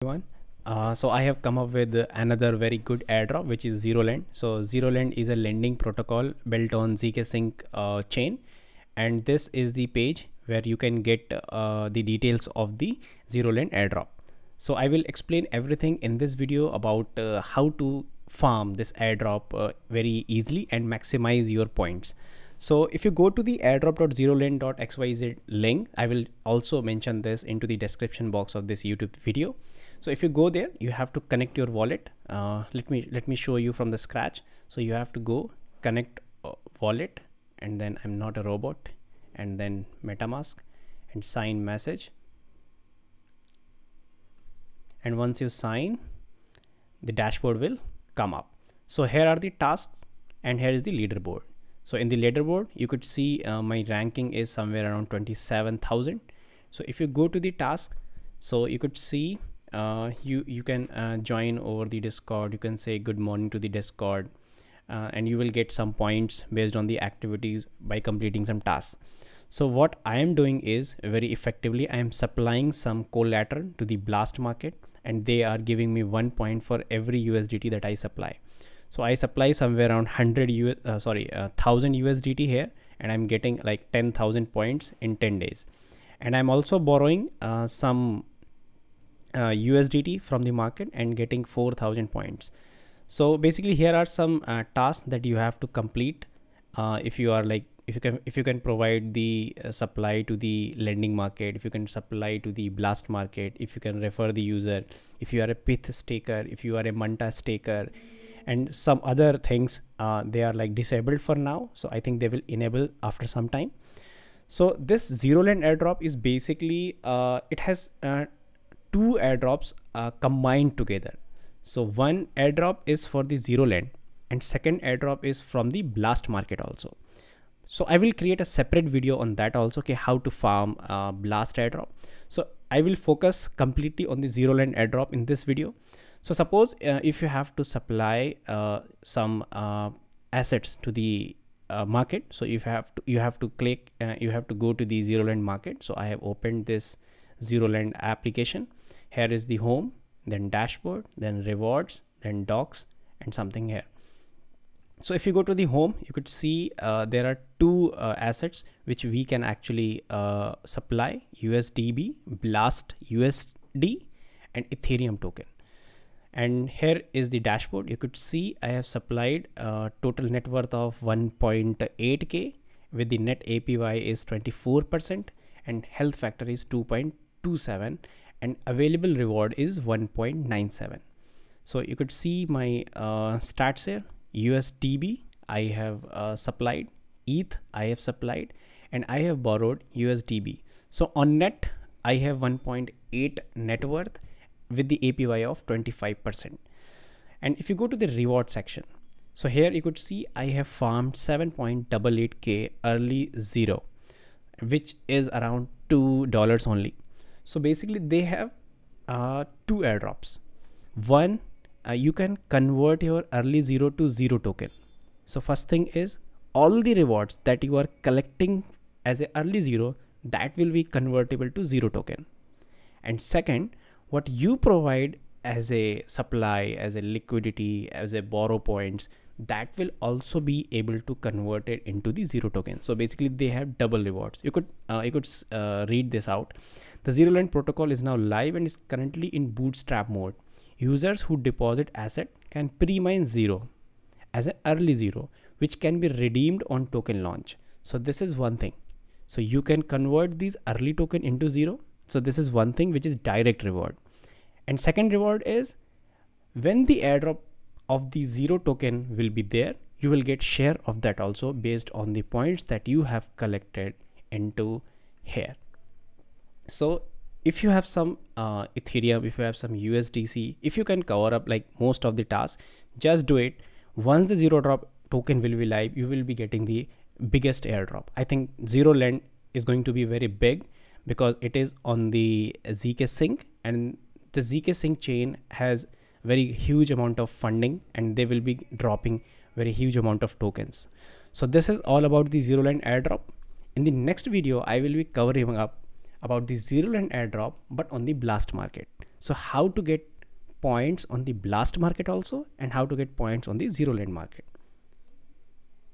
Everyone. So I have come up with another very good airdrop, which is Zerolend. So Zerolend is a lending protocol built on zkSync chain, and this is the page where you can get the details of the Zerolend airdrop. So I will explain everything in this video about how to farm this airdrop very easily and maximize your points. So if you go to the airdrop.zerolend.xyz link, I will also mention this into the description box of this YouTube video. So if you go there, you have to connect your wallet. Let me show you from the scratch. So you have to go connect wallet, and then I'm not a robot, and then MetaMask and sign message. And once you sign, the dashboard will come up. So here are the tasks, and here is the leaderboard. So in the leaderboard, you could see my ranking is somewhere around 27,000. So if you go to the task, so you could see you can join over the Discord. You can say good morning to the Discord, and you will get some points based on the activities by completing some tasks. So what I am doing is very effectively, I am supplying some collateral to the blast market, and they are giving me 1 point for every USDT that I supply. So I supply somewhere around 1000 USDT here, and I'm getting like 10,000 points in 10 days. And I'm also borrowing some USDT from the market and getting 4,000 points. So basically here are some tasks that you have to complete if you can provide the supply to the lending market, if you can supply to the blast market, if you can refer the user, if you are a pith staker, if you are a manta staker, and some other things. They are like disabled for now, so I think they will enable after some time. So this Zerolend airdrop is basically it has two airdrops combined together. So one airdrop is for the Zerolend, and second airdrop is from the blast market also. So I will create a separate video on that also, okay, how to farm blast airdrop. So I will focus completely on the Zerolend airdrop in this video. So suppose if you have to supply some assets to the market, so you have to go to the Zerolend market. So I have opened this Zerolend application. Here is the home, then dashboard, then rewards, then docs, and something here. So if you go to the home, you could see there are two assets which we can actually supply: USDB, Blast USD, and Ethereum token. And here is the dashboard. You could see I have supplied total net worth of 1.8k with the net APY is 24% and health factor is 2.27 and available reward is 1.97. So you could see my stats here. USDB I have supplied, ETH I have supplied, and I have borrowed USDB. So on net I have 1.8 net worth with the APY of 25%. And if you go to the reward section, so here you could see I have farmed 7.88k early zero, which is around $2 only. So basically they have two airdrops. One, you can convert your early zero to zero token. So first thing is all the rewards that you are collecting as a early zero, that will be convertible to zero token. And second, what you provide as a supply, as a liquidity, as a borrow points, that will also be able to convert it into the zero token. So basically they have double rewards. You could read this out. The Zerolend protocol is now live and is currently in bootstrap mode. Users who deposit asset can pre-mine zero as an early zero, which can be redeemed on token launch. So this is one thing. So you can convert these early token into zero. So this is one thing which is direct reward. And second reward is when the airdrop of the zero token will be there, you will get share of that also based on the points that you have collected into here. So if you have some Ethereum, if you have some USDC, if you can cover up like most of the tasks, just do it. Once the zero drop token will be live, you will be getting the biggest airdrop. I think Zerolend is going to be very big because it is on the zkSync, and the zkSync chain has very huge amount of funding and they will be dropping very huge amount of tokens. So this is all about the Zerolend airdrop. In the next video, I will be covering up about the Zerolend airdrop, but on the blast market. So how to get points on the blast market also, and how to get points on the Zerolend market.